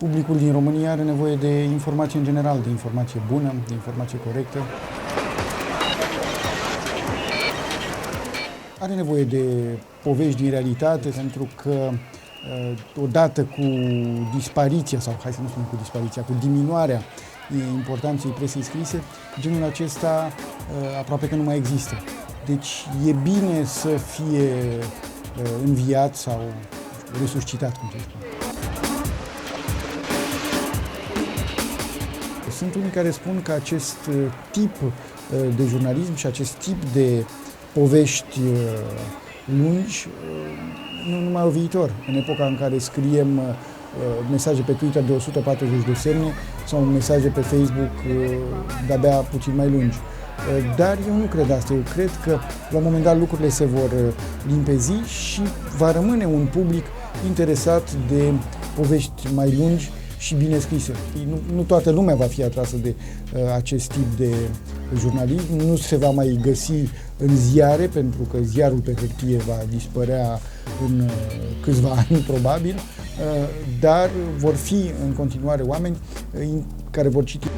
Publicul din România are nevoie de informație în general, de informație bună, de informație corectă. Are nevoie de povești din realitate, pentru că odată cu dispariția, sau hai să nu spunem cu dispariția, cu diminuarea importanței presei scrise, genul acesta aproape că nu mai există. Deci e bine să fie înviat sau resuscitat, cum se spune. Sunt unii care spun că acest tip de jurnalism și acest tip de povești lungi nu mai au viitor. În epoca în care scriem mesaje pe Twitter de 140 de semne sau mesaje pe Facebook de-abia puțin mai lungi. Dar eu nu cred asta. Eu cred că la un moment dat lucrurile se vor limpezi și va rămâne un public interesat de povești mai lungi și bine scrise. Nu toată lumea va fi atrasă de acest tip de jurnalism, nu se va mai găsi în ziare, pentru că ziarul pe hârtie va dispărea în câțiva ani, probabil, dar vor fi în continuare oameni care vor citi.